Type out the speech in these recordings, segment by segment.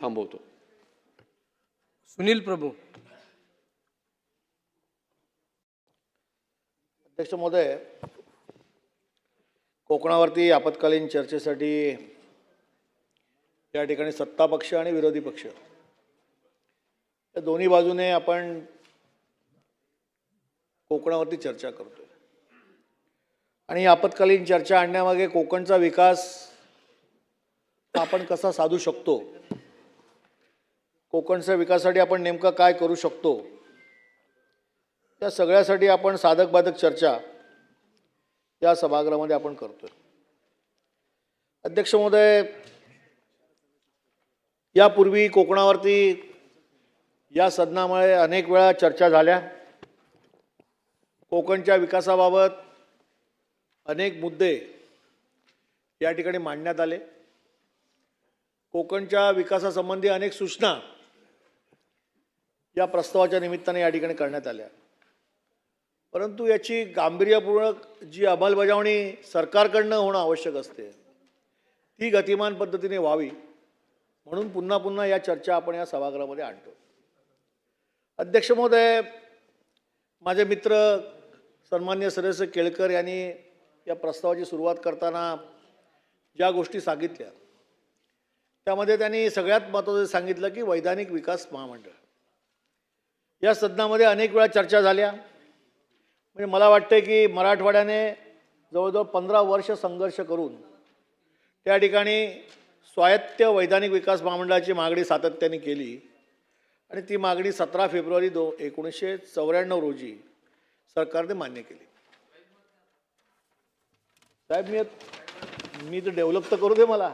थांबवतो. सुनील प्रभू. अध्यक्ष महोदय, कोकणावरती आपत्कालीन चर्चेसाठी या ठिकाणी सत्ता पक्ष आणि विरोधी पक्ष या दोन्ही बाजूने आपण कोकणावरती चर्चा करतोय आणि आपत्कालीन चर्चा आणण्यामागे कोकणचा विकास आपण कसा साधू शकतो, कोकणच्या विकासासाठी आपण नेमकं काय करू शकतो, त्या सगळ्यासाठी आपण साधक बाधक चर्चा या सभागृहामध्ये आपण करतोय. अध्यक्ष महोदय, यापूर्वी कोकणावरती या सदनामुळे अनेक वेळा चर्चा झाल्या. कोकणच्या विकासाबाबत अनेक मुद्दे या ठिकाणी मांडण्यात आले. कोकणच्या विकासासंबंधी अनेक सूचना या प्रस्तावाच्या निमित्ताने या ठिकाणी करण्यात आल्या. परंतु याची गांभीर्यपूर्वक जी अंमलबजावणी सरकारकडनं होणं आवश्यक असते ती गतिमान पद्धतीने व्हावी म्हणून पुन्हा पुन्हा या चर्चा आपण या सभागृहामध्ये आणतो. अध्यक्ष महोदय, माझे मित्र सन्माननीय सदस्य केळकर यांनी या प्रस्तावाची सुरुवात करताना ज्या गोष्टी सांगितल्या त्यामध्ये त्यांनी सगळ्यात महत्त्वाचं सांगितलं की वैधानिक विकास महामंडळ. या सदनामध्ये अनेक वेळा चर्चा झाल्या. म्हणजे मला वाटतं की मराठवाड्याने जवळजवळ 15 वर्ष संघर्ष करून त्या ठिकाणी स्वायत्त वैधानिक विकास महामंडळाची मागणी सातत्याने केली आणि ती मागणी 17 फेब्रुवारी 1994 रोजी सरकारने मान्य केली. साहेब, मी तर डेव्हलप तर करू दे मला.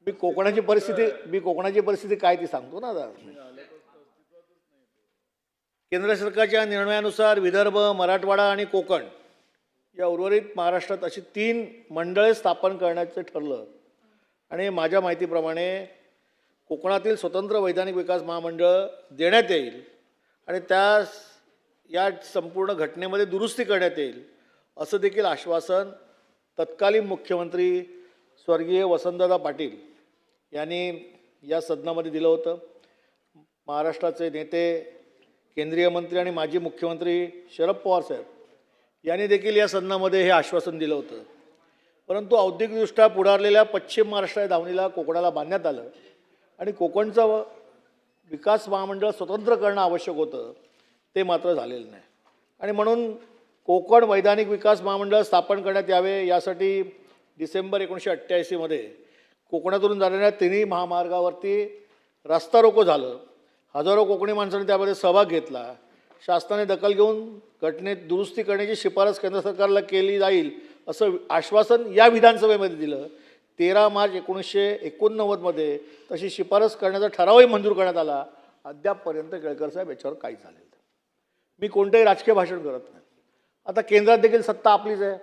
मी कोकणाची परिस्थिती काय ती सांगतो ना. आता केंद्र सरकारच्या निर्णयानुसार विदर्भ, मराठवाडा आणि कोकण या उर्वरित महाराष्ट्रात अशी 3 मंडळे स्थापन करण्याचं ठरलं आणि माझ्या माहितीप्रमाणे कोकणातील स्वतंत्र वैधानिक विकास महामंडळ देण्यात येईल आणि या संपूर्ण घटनेमध्ये दुरुस्ती करण्यात येईल असं देखील आश्वासन तत्कालीन मुख्यमंत्री स्वर्गीय वसंतदादा पाटील यांनी या सदनामध्ये दिलं होतं. महाराष्ट्राचे नेते, केंद्रीय मंत्री आणि माजी मुख्यमंत्री शरद पवार साहेब यांनी देखील या सदनामध्ये हे आश्वासन दिलं होतं. परंतु औद्योगिकदृष्ट्या पुढारलेल्या पश्चिम महाराष्ट्र दावणीला कोकणाला बांधण्यात आलं आणि कोकणचं विकास महामंडळ स्वतंत्र करणं आवश्यक होतं, ते मात्र झालेलं नाही. आणि म्हणून कोकण वैधानिक विकास महामंडळ स्थापन करण्यात यावे यासाठी डिसेंबर 1988 कोकणातून जाणाऱ्या तिन्ही महामार्गावरती रस्ता रोको झालं. हजारो कोकणी माणसांनी त्यामध्ये सहभाग घेतला. शासनाने दखल घेऊन घटनेत दुरुस्ती करण्याची शिफारस केंद्र सरकारला केली जाईल असं आश्वासन या विधानसभेमध्ये दिलं. 13 मार्च 1989 तशी शिफारस करण्याचा ठरावही मंजूर करण्यात आला. अद्यापपर्यंत केळकर साहेब याच्यावर काही झालेलं नाही. मी कोणतेही राजकीय भाषण करत नाही. आता केंद्रात देखील सत्ता आपलीच आहे,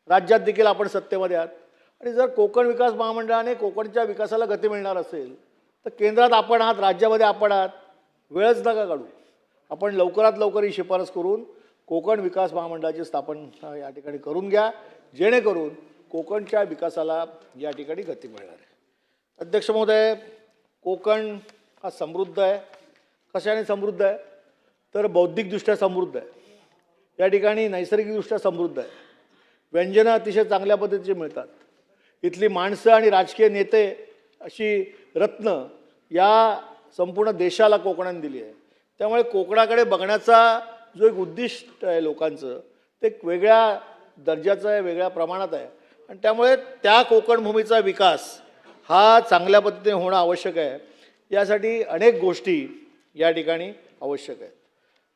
राज्यात देखील आपण सत्तेमध्ये आहात आणि जर कोकण विकास महामंडळाने कोकणच्या विकासाला गती मिळणार असेल तर केंद्रात आपण आहात, राज्यामध्ये आपण आहात, वेळच नका काढू. आपण लवकरात लवकर ही शिफारस करून कोकण विकास महामंडळाची स्थापना या ठिकाणी करून घ्या, जेणेकरून कोकणच्या विकासाला या ठिकाणी गती मिळणार आहे. अध्यक्ष महोदय, कोकण हा समृद्ध आहे. कशाने समृद्ध आहे तर बौद्धिकदृष्ट्या समृद्ध आहे. या ठिकाणी नैसर्गिकदृष्ट्या समृद्ध आहे. व्यंजनं अतिशय चांगल्या पद्धतीचे मिळतात. इथली माणसं आणि राजकीय नेते अशी रत्न या संपूर्ण देशाला कोकणाने दिली आहे. त्यामुळे कोकणाकडे बघण्याचा जो एक उद्दिष्ट आहे लोकांचं, ते एक वेगळ्या दर्जाचं आहे, वेगळ्या प्रमाणात आहे आणि त्यामुळे त्या कोकण भूमीचा विकास हा चांगल्या पद्धतीने होणं आवश्यक आहे. यासाठी अनेक गोष्टी या ठिकाणी आवश्यक आहेत.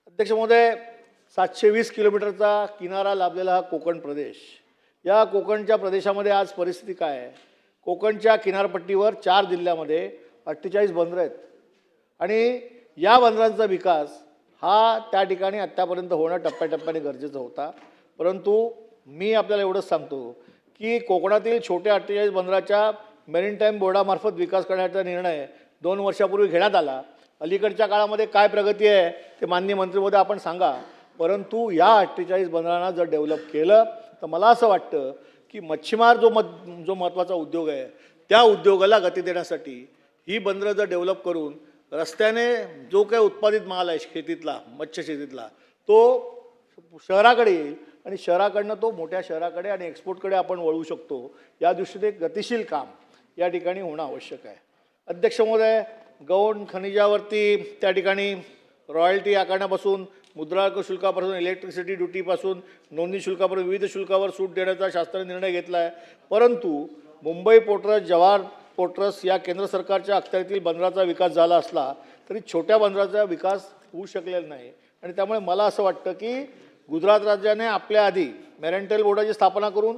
अध्यक्ष महोदय, 720 किलोमीटरचा किनारा लाभलेला हा कोकण प्रदेश, या कोकणच्या प्रदेशामध्ये आज परिस्थिती काय आहे? कोकणच्या किनारपट्टीवर 4 जिल्ह्यामध्ये 48 बंदरं आहेत आणि या बंदरांचा विकास हा त्या ठिकाणी आत्तापर्यंत होणं टप्प्याटप्प्याने गरजेचं होता. परंतु मी आपल्याला एवढंच सांगतो की कोकणातील छोट्या 48 बंदराच्या मेरीटाईम बोर्डामार्फत विकास करण्याचा निर्णय 2 वर्षापूर्वी घेण्यात आला. अलीकडच्या काळामध्ये काय प्रगती आहे ते माननीय मंत्री महोदय आपण सांगा. परंतु या 48 बंदरांना जर डेव्हलप केलं तर मला असं वाटतं की मच्छीमार जो महत्त्वाचा उद्योग आहे त्या उद्योगाला गती देण्यासाठी ही बंदरं जर डेव्हलप करून रस्त्याने जो काही उत्पादित माल आहे शेतीतला मत्स्य शेतीतला तो शहराकडे येईल आणि शहराकडनं तो मोठ्या शहराकडे आणि एक्सपोर्टकडे आपण वळवू शकतो. या दृष्टीने एक गतिशील काम या ठिकाणी होणं आवश्यक आहे. अध्यक्ष महोदय, गौण खनिजावरती त्या ठिकाणी रॉयल्टी आकारण्यापासून मुद्रांक शुल्कापासून इलेक्ट्रिसिटी ड्युटीपासून नोंदणी शुल्कापर्यंत विविध शुल्कावर सूट देण्याचा शासनाने निर्णय घेतला आहे. परंतु Mumbai port trust, Jawahar port trust या केंद्र सरकारच्या अखत्यारीतील बंदराचा विकास झाला असला तरी छोट्या बंदराचा विकास होऊ शकलेला नाही. आणि त्यामुळे मला असं वाटतं की गुजरात राज्याने आपल्या आधी मेरेंटाईल बोर्डाची स्थापना करून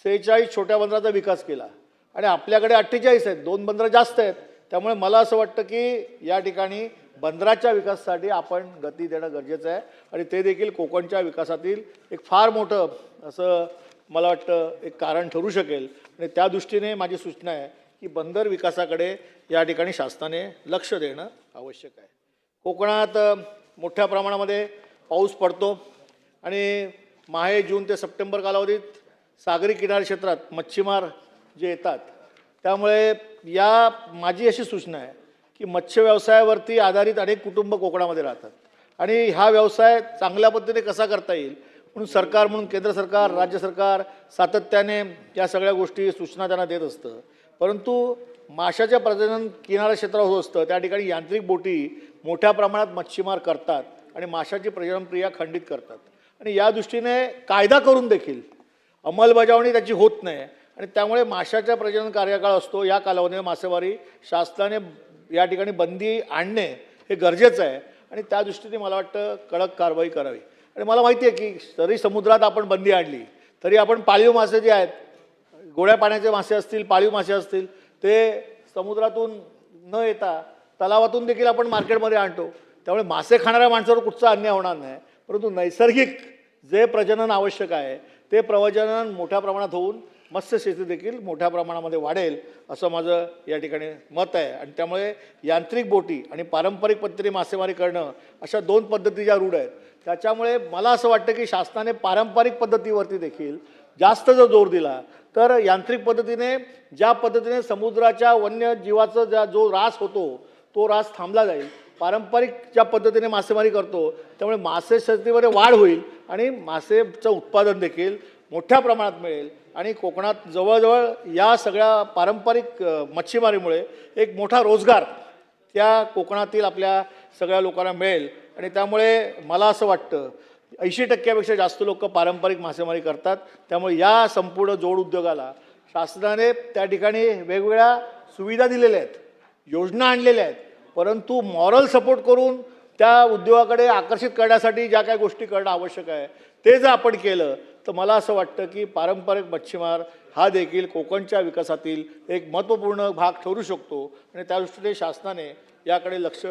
46 छोट्या बंदराचा विकास केला आणि आपल्याकडे 48 आहेत, 2 बंदरं जास्त आहेत. त्यामुळे मला असं वाटतं की या ठिकाणी बंदराच्या विकासासाठी आपण गती देणं गरजेचं आहे आणि ते देखील कोकणच्या विकासातील एक फार मोठं असं मला वाटतं एक कारण ठरू शकेल. आणि त्या दृष्टीने माझी सूचना आहे की बंदर विकासाकडे या ठिकाणी शासनाने लक्ष देणं आवश्यक आहे. कोकणात मोठ्या प्रमाणामध्ये पाऊस पडतो आणि माहे जून ते सप्टेंबर कालावधीत सागरी किनारी क्षेत्रात मच्छीमार जे येतात त्यामुळे माझी अशी सूचना आहे की मत्स्य व्यवसायावरती आधारित अनेक कुटुंब कोकणामध्ये राहतात आणि हा व्यवसाय चांगल्या पद्धतीने कसा करता येईल म्हणून सरकार म्हणून केंद्र सरकार, राज्य सरकार सातत्याने या सगळ्या गोष्टी सूचना त्यांना देत असतं. परंतु माशाच्या प्रजनन किनारा क्षेत्रावर होत असतं त्या ठिकाणी यांत्रिक बोटी मोठ्या प्रमाणात मच्छीमार करतात आणि माशाची प्रजनन प्रक्रिया खंडित करतात आणि या दृष्टीने कायदा करून देखील अंमलबजावणी त्याची होत नाही आणि त्यामुळे माशाच्या प्रजनन कार्यकाळ असतो या कालावधीमध्ये मासेमारी शासनाने या ठिकाणी बंदी आणणे हे गरजेचं आहे आणि त्या दृष्टीने मला वाटतं कडक कारवाई करावी. आणि मला माहिती आहे की जरी समुद्रात आपण बंदी आणली तरी आपण पाळीव मासे जे आहेत, गोड्या पाण्याचे मासे असतील, पाळीव मासे असतील, ते समुद्रातून न येता तलावातून देखील आपण मार्केटमध्ये आणतो. त्यामुळे मासे खाणाऱ्या माणसावर कुठचा अन्याय होणार नाही. परंतु नैसर्गिक जे प्रजनन आवश्यक आहे ते प्रजनन मोठ्या प्रमाणात होऊन मत्स्यशेती देखील मोठ्या प्रमाणामध्ये वाढेल असं माझं या ठिकाणी मत आहे. आणि त्यामुळे यांत्रिक बोटी आणि पारंपरिक पद्धतीने मासेमारी करणं अशा 2 पद्धती ज्या रूढ आहेत त्याच्यामुळे मला असं वाटतं की शासनाने पारंपरिक पद्धतीवरती देखील जास्त जर जोर दिला तर यांत्रिक पद्धतीने ज्या पद्धतीने समुद्राच्या वन्यजीवाचा जो ऱ्हास होतो तो ऱ्हास थांबला जाईल. पारंपरिक ज्या पद्धतीने मासेमारी करतो त्यामुळे मासे शेतीमध्ये वाढ होईल आणि मासेचं उत्पादन देखील मोठ्या प्रमाणात मिळेल आणि कोकणात जवळजवळ या सगळ्या पारंपरिक मच्छीमारीमुळे एक मोठा रोजगार त्या कोकणातील आपल्या सगळ्या लोकांना मिळेल. आणि त्यामुळे मला असं वाटतं 80% जास्त लोक पारंपरिक मासेमारी करतात. त्यामुळे या संपूर्ण जोड उद्योगाला शासनाने त्या ठिकाणी वेगवेगळ्या सुविधा दिलेल्या आहेत, योजना आणलेल्या आहेत. परंतु मॉरल सपोर्ट करून त्या उद्योगाकडे आकर्षित करण्यासाठी ज्या काही गोष्टी करणं आवश्यक आहे ते जर आपण केलं तर मला असं वाटतं की पारंपरिक मच्छीमार हा देखील कोकणच्या विकासातील एक महत्त्वपूर्ण भाग ठरू शकतो आणि त्या दृष्टीने शासनाने याकडे लक्ष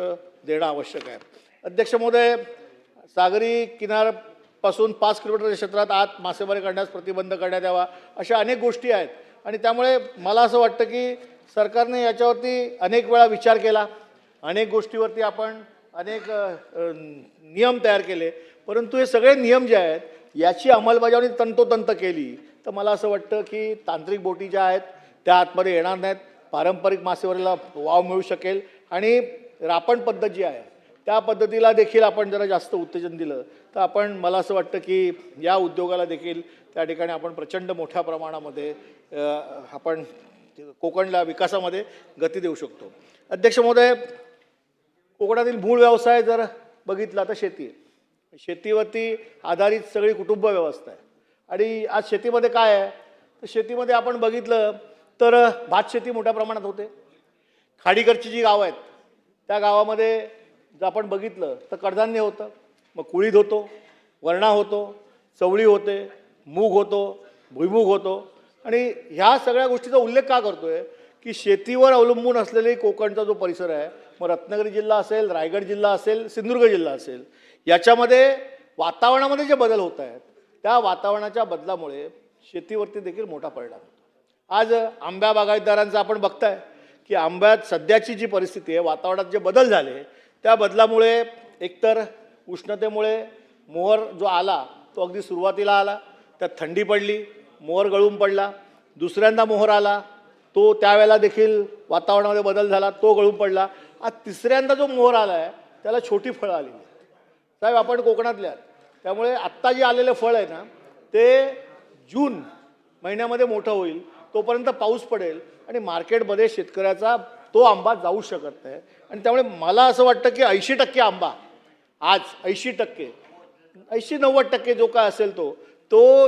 देणं आवश्यक आहे. अध्यक्ष महोदय, सागरी किनाऱ्यापासून 5 किलोमीटरच्या क्षेत्रात आत मासेमारी करण्यास प्रतिबंध करण्यात यावा अशा अनेक गोष्टी आहेत आणि त्यामुळे मला असं वाटतं की सरकारने याच्यावरती अनेक वेळा विचार केला, अनेक गोष्टीवरती आपण अनेक नियम तयार केले. परंतु हे सगळे नियम जे आहेत याची अंमलबजावणी तंतोतंत केली तर मला असं वाटतं की तांत्रिक बोटी ज्या आहेत त्या आतमध्ये येणार नाहीत, पारंपरिक मासेमारीला वाव मिळू शकेल आणि रापण पद्धत जी आहे त्या पद्धतीला देखील आपण जरा जास्त उत्तेजन दिलं तर आपण मला असं वाटतं की या उद्योगाला देखील त्या ठिकाणी आपण प्रचंड मोठ्या प्रमाणामध्ये आपण कोकणला विकासामध्ये गती देऊ शकतो. अध्यक्ष महोदय, कोकणातील मूळ व्यवसाय जर बघितला तर शेती आहे. शेतीवरती आधारित सगळी कुटुंब व्यवस्था आहे आणि आज शेतीमध्ये काय आहे तर शेतीमध्ये आपण बघितलं तर भात शेती मोठ्या प्रमाणात होते. खाडीकडची जी गावं आहेत त्या गावामध्ये जर आपण बघितलं तर कडधान्य होतं, मग कुळीद होतो, वरणा होतो, चवळी होते, मूग होतो, भुईमूग होतो. आणि ह्या सगळ्या गोष्टीचा उल्लेख का करतोय की शेतीवर अवलंबून असलेले कोकणचा जो परिसर आहे, मग रत्नागिरी जिल्हा असेल, रायगड जिल्हा असेल, सिंधुदुर्ग जिल्हा असेल, याच्यामध्ये वातावरणामध्ये जे बदल होत आहेत त्या वातावरणाच्या बदलामुळे शेतीवरती देखील मोठा परिणाम होतो. आज आंब्या बागायतदारांचं आपण बघताय की आंब्यात सध्याची जी परिस्थिती आहे, वातावरणात जे बदल झाले त्या बदलामुळे एकतर उष्णतेमुळे मोहर जो आला तो अगदी सुरुवातीला आला, त्यात थंडी पडली, मोहर गळून पडला. दुसऱ्यांदा मोहर आला, तो त्यावेळेला देखील वातावरणामध्ये बदल झाला, तो गळून पडला. आज तिसऱ्यांदा जो मोहर आला आहे त्याला छोटी फळं आलेली आहेत. साहेब आपण कोकणातले आहात, त्यामुळे आत्ता जे आलेलं फळ आहे ना ते जून महिन्यामध्ये मोठं होईल, तोपर्यंत पाऊस पडेल आणि मार्केटमध्ये शेतकऱ्याचा तो आंबा जाऊ शकत नाही. आणि त्यामुळे मला असं वाटतं की 80% आंबा आज 80-90% जो काय असेल तो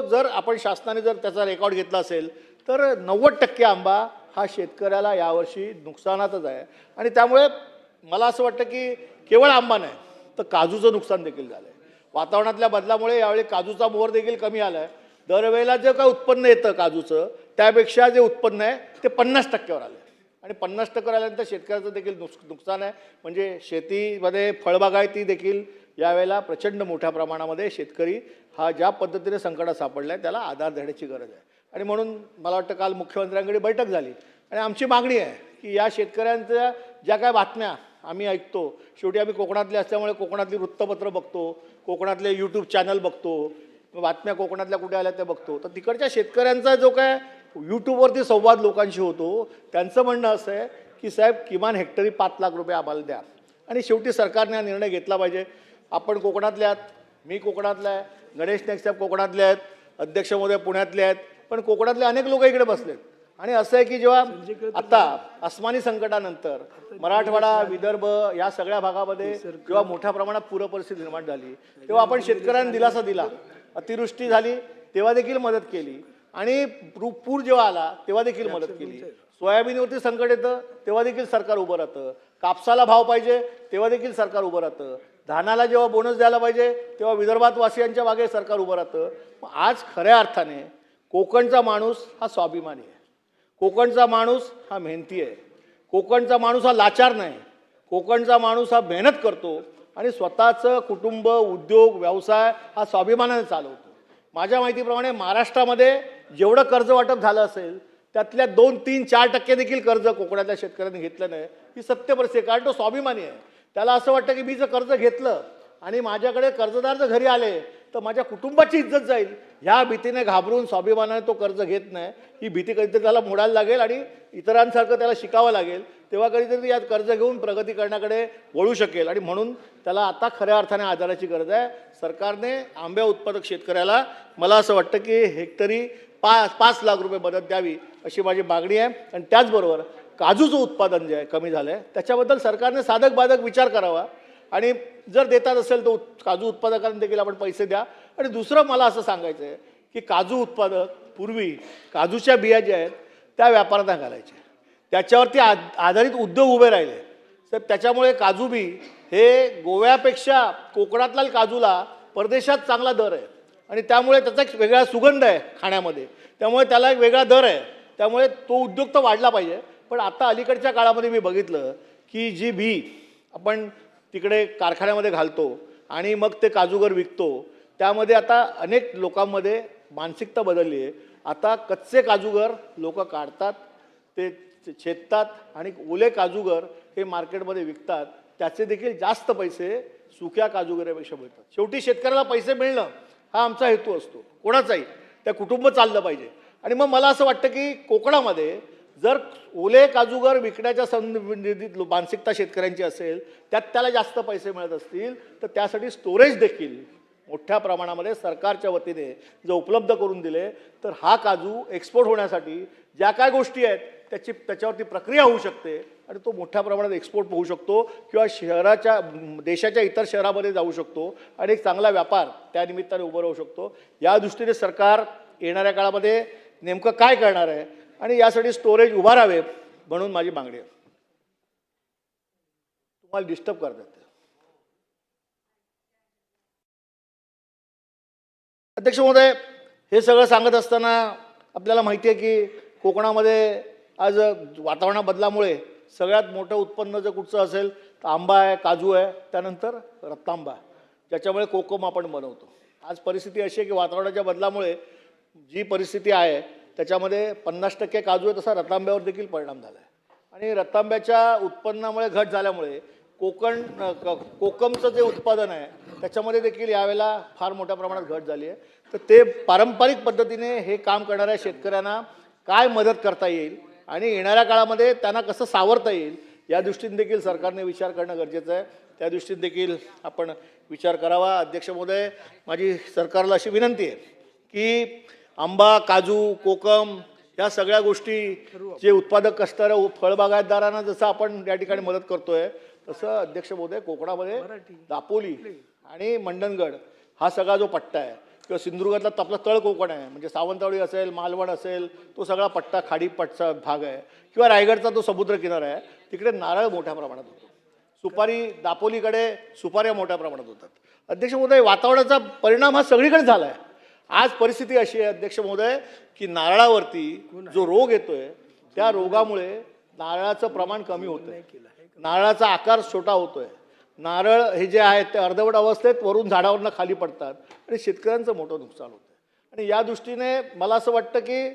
जर आपण शासनाने जर त्याचा रेकॉर्ड घेतला असेल तर 90% आंबा हा शेतकऱ्याला यावर्षी नुकसानातच आहे. आणि त्यामुळे मला असं वाटतं की केवळ आंबा नाही तर काजूचं नुकसान देखील झालं आहे. वातावरणातल्या बदलामुळे यावेळी काजूचा मोहर देखील कमी आला आहे. दरवेळेला जे काय उत्पन्न येतं काजूचं त्यापेक्षा जे उत्पन्न आहे ते 50%वर आलं आहे. आणि 50% आल्यानंतर शेतकऱ्याचं देखील नुकसान आहे. म्हणजे शेतीमध्ये फळबागायती देखील यावेळेला प्रचंड मोठ्या प्रमाणामध्ये शेतकरी हा ज्या पद्धतीने संकटात सापडला आहे त्याला आधार देण्याची गरज आहे. आणि म्हणून मला वाटतं काल मुख्यमंत्र्यांकडे बैठक झाली आणि आमची मागणी आहे की या शेतकऱ्यांच्या ज्या काय बातम्या आम्ही ऐकतो, शेवटी आम्ही कोकणातले असल्यामुळे कोकणातली वृत्तपत्र बघतो, कोकणातले यूट्यूब चॅनल बघतो, बातम्या कोकणातल्या कुठे आल्या ते बघतो, तर तिकडच्या शेतकऱ्यांचा जो काय यूट्यूबवरती संवाद लोकांशी होतो त्यांचं म्हणणं असं आहे की साहेब किमान हेक्टरी 5 लाख रुपये आम्हाला द्या. आणि शेवटी सरकारने हा निर्णय घेतला पाहिजे. आपण कोकणातले आहात, मी कोकणातला आहे, गणेश नाईक साहेब कोकणातले आहेत, अध्यक्ष महोदय पुण्यातले आहेत, पण कोकणातले अनेक लोक इकडे बसलेत. आणि असं आहे की जेव्हा आता अस्मानी संकटानंतर मराठवाडा विदर्भ या सगळ्या भागामध्ये जेव्हा मोठ्या प्रमाणात पूरपरिस्थिती निर्माण झाली तेव्हा आपण शेतकऱ्यांना दिलासा दिला. अतिवृष्टी झाली तेव्हा देखील मदत केली आणि पूर जेव्हा आला तेव्हा देखील मदत केली. सोयाबीनवरती संकट येतं तेव्हा देखील सरकार उभं राहतं. कापसाला भाव पाहिजे तेव्हा देखील सरकार उभं राहतं. धानाला जेव्हा बोनस द्यायला पाहिजे तेव्हा विदर्भात वासियांच्या मागे सरकार उभं राहतं. आज खऱ्या अर्थाने कोकणचा माणूस हा स्वाभिमानी आहे. कोकणचा माणूस हा मेहनती आहे. कोकणचा माणूस हा लाचार नाही. कोकणचा माणूस हा मेहनत करतो आणि स्वतःचं कुटुंब, उद्योग, व्यवसाय हा स्वाभिमानाने चालवतो. माझ्या माहितीप्रमाणे महाराष्ट्रामध्ये जेवढं कर्ज वाटप झालं असेल त्यातल्या 2-3-4% देखील कर्ज कोकणातल्या शेतकऱ्यांनी घेतलं नाही. ही सत्य परिस्थिती, कारण तो स्वाभिमानी आहे. त्याला असं वाटतं की मी जर कर्ज घेतलं आणि माझ्याकडे कर्जदार जर घरी आले तर माझ्या कुटुंबाची इज्जत जाईल, ह्या भीतीने घाबरून स्वाभिमानाने तो कर्ज घेत नाही. ही भीती कधीतरी त्याला मोडायला लागेल आणि इतरांसारखं त्याला शिकावं लागेल, तेव्हा कधीतरी यात कर्ज घेऊन प्रगती करण्याकडे वळू शकेल. आणि म्हणून त्याला आता खऱ्या अर्थाने आधाराची गरज आहे. सरकारने आंबे उत्पादक शेतकऱ्याला मला असं वाटतं की हेक्टरी 5 लाख रुपये मदत द्यावी अशी माझी मागणी आहे. आणि त्याचबरोबर काजूचं उत्पादन जे आहे कमी झालं आहे त्याच्याबद्दल सरकारने साधक बाधक विचार करावा आणि जर देतात असेल तर काजू उत्पादकांना देखील आपण पैसे द्या. आणि दुसरं मला असं सांगायचं आहे की काजू उत्पादक पूर्वी काजूच्या बिया ज्या आहेत त्या व्यापाऱ्यांना घालायच्या, त्याच्यावरती आधारित उद्योग उभे राहिले. तर त्याच्यामुळे काजू बी हे गोव्यापेक्षा कोकणातल्या काजूला परदेशात चांगला दर आहे आणि त्यामुळे त्याचा एक वेगळा सुगंध आहे खाण्यामध्ये, त्यामुळे त्याला एक वेगळा दर आहे. त्यामुळे तो उद्योग तर वाढला पाहिजे. पण आता अलीकडच्या काळामध्ये मी बघितलं की जी बी आपण तिकडे कारखान्यामध्ये घालतो आणि मग ते काजूगर विकतो, त्यामध्ये आता अनेक लोकांमध्ये मानसिकता बदलली आहे. आता कच्चे काजूगर लोक काढतात, ते छेदतात आणि ओले काजूगर हे मार्केटमध्ये विकतात. त्याचे देखील जास्त पैसे सुक्या काजूगरापेक्षा मिळतात. शेवटी शेतकऱ्याला पैसे मिळणं हा आमचा हेतू असतो, कोणाचाही. त्या कुटुंब चाललं पाहिजे. आणि मग मला असं वाटतं की कोकणामध्ये जर ओले काजूगर विकण्याच्या संबंधित मानसिकता शेतकऱ्यांची असेल, त्यात त्याला जास्त पैसे मिळत असतील तर त्यासाठी स्टोरेज देखील मोठ्या प्रमाणामध्ये सरकारच्या वतीने जर उपलब्ध करून दिले तर हा काजू एक्सपोर्ट होण्यासाठी ज्या काय गोष्टी आहेत त्याच्यावरती प्रक्रिया होऊ शकते आणि तो मोठ्या प्रमाणात एक्सपोर्ट होऊ शकतो किंवा देशाच्या इतर शहरामध्ये जाऊ शकतो आणि एक चांगला व्यापार त्या निमित्ताने उभं राहू शकतो. या दृष्टीने सरकार येणाऱ्या काळामध्ये नेमकं काय करणार आहे आणि यासाठी स्टोरेज उभारावे म्हणून माझी मागणी आहे. तुम्हाला डिस्टर्ब करतात. अध्यक्ष महोदय, हे सगळं सांगत असताना आपल्याला माहिती आहे की कोकणामध्ये आज वातावरण बदलामुळे सगळ्यात मोठं उत्पन्न जर कुठचं असेल तर आंबा आहे, काजू आहे, त्यानंतर रत्तांबा, ज्याच्यामुळे कोकम आपण बनवतो. आज परिस्थिती अशी आहे की वातावरणाच्या बदलामुळे जी परिस्थिती आहे त्याच्यामध्ये 50% काजू आहे, तसा रतांब्यावर देखील परिणाम झाला आहे. आणि रतांब्याच्या उत्पन्नामुळे घट झाल्यामुळे कोकमचं जे उत्पादन आहे त्याच्यामध्ये देखील यावेळेला फार मोठ्या प्रमाणात घट झाली आहे. तर ते पारंपरिक पद्धतीने हे काम करणाऱ्या शेतकऱ्यांना काय मदत करता येईल आणि येणाऱ्या काळामध्ये त्यांना कसं सावरता येईल या दृष्टीने देखील सरकारने विचार करणं गरजेचं आहे. त्या दृष्टीने देखील आपण विचार करावा. अध्यक्ष महोदय, माझी सरकारला अशी विनंती आहे की आंबा, काजू, कोकम या सगळ्या गोष्टी जे उत्पादक असणाऱ्या फळबागायतदारांना जसं आपण या ठिकाणी मदत करतोय तसं अध्यक्ष महोदय कोकणामध्ये दापोली आणि मंडणगड हा सगळा जो पट्टा आहे किंवा सिंधुदुर्गातला आपला तळ कोकण आहे म्हणजे सावंतवाडी असेल, मालवण असेल, तो सगळा पट्टा खाडीपट्टा भाग आहे किंवा रायगडचा तो समुद्र किनारा आहे, तिकडे नारळ मोठ्या प्रमाणात होतो. सुपारी, दापोलीकडे सुपाऱ्या मोठ्या प्रमाणात होतात. अध्यक्ष महोदय, वातावरणाचा परिणाम हा सगळीकडे झाला आहे. आज परिस्थिती अशी आहे अध्यक्ष महोदय की नारळावरती जो रोग येतोय त्या रोगामुळे नारळाचं प्रमाण कमी होतंय, नारळाचा आकार छोटा होतोय, नारळ हे जे आहेत ते अर्धवट अवस्थेत वरून झाडावरनं खाली पडतात आणि शेतकऱ्यांचं मोठं नुकसान होतं. आणि या दृष्टीने मला असं वाटतं की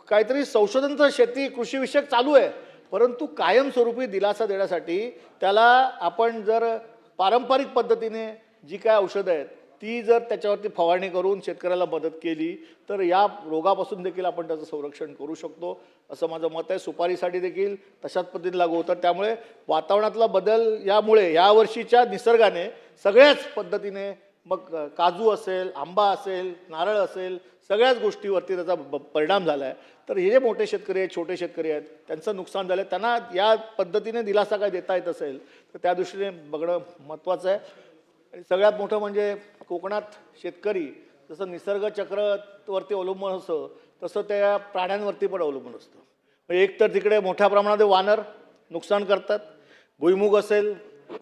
काहीतरी संशोधनचं शेती कृषीविषयक चालू आहे, परंतु कायमस्वरूपी दिलासा देण्यासाठी त्याला आपण जर पारंपरिक पद्धतीने जी काय औषधं आहेत ती जर त्याच्यावरती फवारणी करून शेतकऱ्याला मदत केली तर या रोगापासून देखील आपण त्याचं संरक्षण करू शकतो असं माझं मत आहे. सुपारीसाठी देखील तशाच पद्धतीने लागू होतात. त्यामुळे वातावरणातला बदल यामुळे यावर्षीच्या निसर्गाने सगळ्याच पद्धतीने मग काजू असेल, आंबा असेल, नारळ असेल, सगळ्याच गोष्टीवरती त्याचा परिणाम झाला आहे. तर हे जे मोठे शेतकरी आहेत, छोटे शेतकरी आहेत, त्यांचं नुकसान झालं, त्यांना या पद्धतीने दिलासा काय देता येत असेल तर त्या दृष्टीने बघणं महत्त्वाचं आहे. आणि सगळ्यात मोठं म्हणजे कोकणात शेतकरी जसं निसर्ग चक्रवरती अवलंबून असतं तसं त्या प्राण्यांवरती पण अवलंबून असतं. एक तर तिकडे मोठ्या प्रमाणात वानर नुकसान करतात, भुईमुग असेल,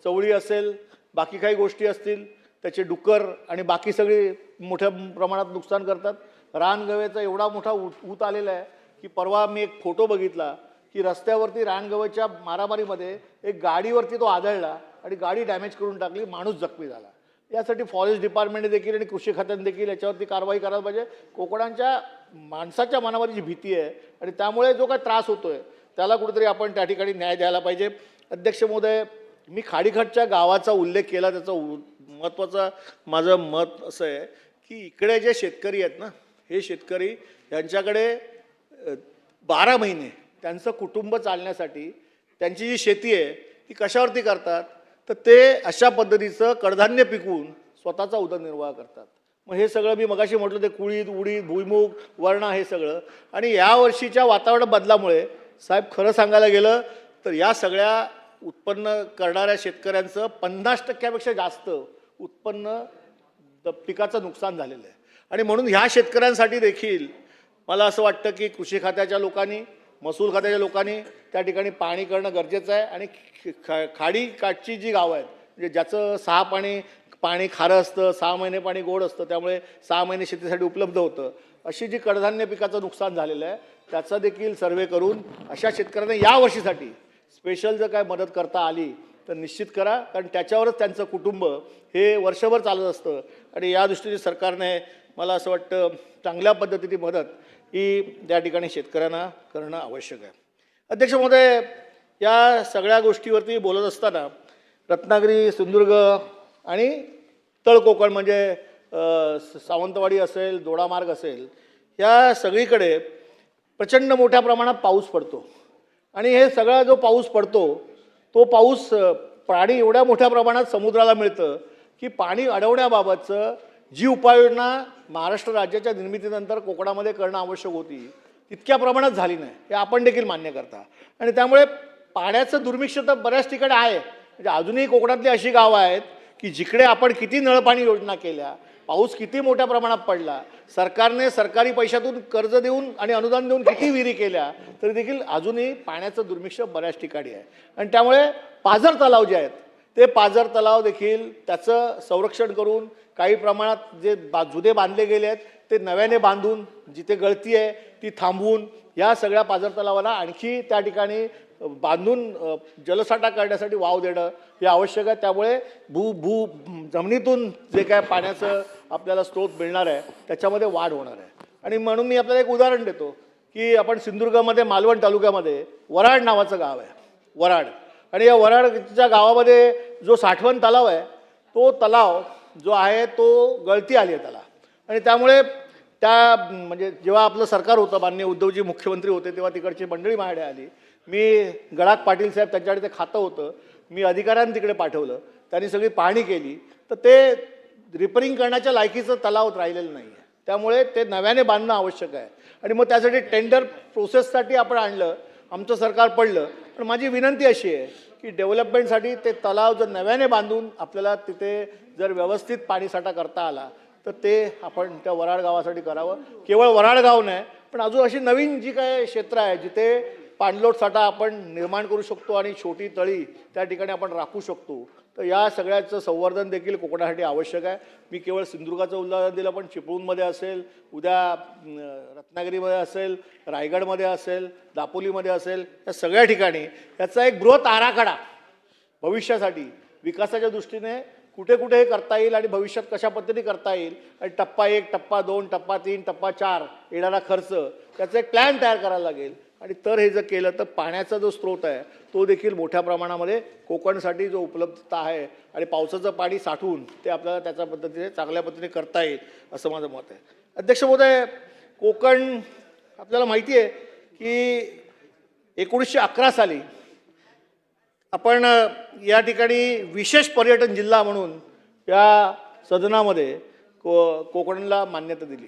चवळी असेल, बाकी काही गोष्टी असतील त्याचे डुक्कर आणि बाकी सगळी मोठ्या प्रमाणात नुकसान करतात. रानगव्याचा एवढा मोठा ऊत आलेला आहे की परवा मी एक फोटो बघितला की रस्त्यावरती रानगव्याच्या मारामारीमध्ये एक गाडीवरती तो आदळला आणि गाडी डॅमेज करून टाकली, माणूस जखमी झाला. यासाठी फॉरेस्ट डिपार्टमेंटने देखील आणि कृषी खात्याने देखील याच्यावरती कारवाई करायला पाहिजे. कोकणांच्या माणसाच्या मनामध्ये जी भीती आहे आणि त्यामुळे जो काय त्रास होतोय त्याला कुठेतरी आपण त्या ठिकाणी न्याय द्यायला पाहिजे. अध्यक्ष महोदय, मी खाडीखटच्या गावाचा उल्लेख केला, त्याचं महत्त्वाचं माझं मत असं आहे की इकडे जे शेतकरी आहेत ना, हे शेतकरी यांच्याकडे 12 महिने त्यांचं कुटुंब चालण्यासाठी त्यांची जी शेती आहे ती कशावरती करतात तर ते अशा पद्धतीचं कडधान्य पिकवून स्वतःचा उदरनिर्वाह करतात. मग हे सगळं मी मगाशी म्हटलं ते कुळीद, उडीद, भुईमुग, वरणा हे सगळं. आणि यावर्षीच्या वातावरण बदलामुळे साहेब खरं सांगायला गेलं तर या सगळ्या उत्पन्न करणाऱ्या शेतकऱ्यांचं 50% जास्त उत्पन्न पिकाचं नुकसान झालेलं आहे. आणि म्हणून ह्या शेतकऱ्यांसाठी देखील मला असं वाटतं की कृषी खात्याच्या लोकांनी, महसूल खात्याच्या लोकांनी त्या ठिकाणी पाहणी करणं गरजेचं आहे. आणि खाडी काठची जी गावं आहेत म्हणजे ज्याचं 6 पाणी खारं असतं, 6 महिने पाणी गोड असतं, त्यामुळे 6 महिने शेतीसाठी उपलब्ध होतं, अशी जी कडधान्य पिकाचं नुकसान झालेलं आहे त्याचा देखील सर्वे करून अशा शेतकऱ्यांना या वर्षीसाठी स्पेशल जर काय मदत करता आली तर निश्चित करा, कारण त्याच्यावरच त्यांचं कुटुंब हे वर्षभर चालत असतं. आणि या दृष्टीने सरकारने मला असं वाटतं चांगल्या पद्धतीने मदत ही त्या ठिकाणी शेतकऱ्यांना करणं आवश्यक आहे. अध्यक्ष महोदय, या सगळ्या गोष्टीवरती बोलत असताना रत्नागिरी, सिंधुदुर्ग आणि तळ कोकण म्हणजे सावंतवाडी असेल, दोडामार्ग असेल, या सगळीकडे प्रचंड मोठ्या प्रमाणात पाऊस पडतो. आणि हे सगळा जो पाऊस पडतो तो पाऊस पाणी एवढ्या मोठ्या प्रमाणात समुद्राला मिळतं की पाणी अडवण्याबाबतचं जी उपाययोजना महाराष्ट्र राज्याच्या निर्मितीनंतर कोकणामध्ये करणं आवश्यक होती तितक्या प्रमाणात झाली नाही, हे आपण देखील मान्य करता. आणि त्यामुळे पाण्याचं दुर्भिक्ष तर बऱ्याच ठिकाणी आहे. म्हणजे अजूनही कोकणातली अशी गावं आहेत की जिकडे आपण किती नळपाणी योजना केल्या, पाऊस किती मोठ्या प्रमाणात पडला, सरकारने सरकारी पैशातून कर्ज देऊन आणि अनुदान देऊन किती विहिरी केल्या, तरी देखील अजूनही पाण्याचं दुर्भिक्ष बऱ्याच ठिकाणी आहे. आणि त्यामुळे पाझर तलाव जे आहेत ते पाझर तलाव देखील त्याचं संरक्षण करून काही प्रमाणात जे जुने बांधले गेले आहेत ते नव्याने बांधून जिथे गळती आहे ती थांबवून या सगळ्या पाझर तलावाला आणखी त्या ठिकाणी बांधून जलसाठा करण्यासाठी वाव देणं हे आवश्यक आहे. त्यामुळे जमिनीतून जे काय पाण्याचं आपल्याला स्रोत मिळणार आहे त्याच्यामध्ये वाढ होणार आहे. आणि म्हणून मी आपल्याला एक उदाहरण देतो की आपण सिंधुदुर्गामध्ये मालवण तालुक्यामध्ये वराड नावाचं गाव आहे, वराड. आणि या वराडच्या गावामध्ये जो साठवण तलाव आहे तो तलाव जो आहे तो गळती आली आहे त्याला, आणि त्यामुळे त्या म्हणजे जेव्हा आपलं सरकार होतं, माननीय उद्धवजी मुख्यमंत्री होते, तेव्हा तिकडची मंडळी माझ्याकडे आली. मी गडाख पाटील साहेब त्यांच्याकडे ते खातं होतं, मी अधिकाऱ्यांनी तिकडे पाठवलं, त्यांनी सगळी पाहणी केली, तर ते रिपेरिंग करण्याच्या लायकीचं तलाव राहिलेलं नाही आहे. त्यामुळे ते नव्याने बांधणं आवश्यक आहे, आणि मग त्यासाठी टेंडर प्रोसेससाठी आपण आणलं, आमचं सरकार पडलं. पण माझी विनंती अशी आहे की डेव्हलपमेंटसाठी ते तलाव जर नव्याने बांधून आपल्याला तिथे जर व्यवस्थित पाणीसाठा करता आला तर ते आपण त्या वराड गावासाठी करावं. केवळ वराड गाव नाही, पण अजून अशी नवीन जी काय क्षेत्र आहे जिथे पाणलोट साठा आपण निर्माण करू शकतो आणि छोटी तळी त्या ठिकाणी आपण राखू शकतो, तर या सगळ्याचं संवर्धन देखील कोकणासाठी आवश्यक आहे. मी केवळ सिंधुदुर्गाचं उदाहरण दिलं, पण चिपळूणमध्ये असेल, उद्या रत्नागिरीमध्ये असेल, रायगडमध्ये असेल, दापोलीमध्ये असेल, या सगळ्या ठिकाणी याचा एक बृहत आराखडा भविष्यासाठी विकासाच्या दृष्टीने कुठे कुठे हे करता येईल आणि भविष्यात कशा पद्धतीने करता येईल, आणि टप्पा 1, टप्पा 2, टप्पा 3, टप्पा 4 येणारा खर्च, त्याचा एक प्लॅन तयार करायला लागेल. आणि तर हे जर केलं तर पाण्याचा जो स्रोत आहे तो देखील मोठ्या प्रमाणामध्ये कोकणसाठी जो उपलब्धता आहे आणि पावसाचं पाणी साठवून ते आपल्याला त्याच्या पद्धतीने चांगल्या पद्धतीने करता येईल असं माझं मत आहे. अध्यक्ष महोदय, कोकण आपल्याला माहिती आहे की 1911 साली आपण या ठिकाणी विशेष पर्यटन जिल्हा म्हणून या सदनामध्ये कोकणला मान्यता दिली.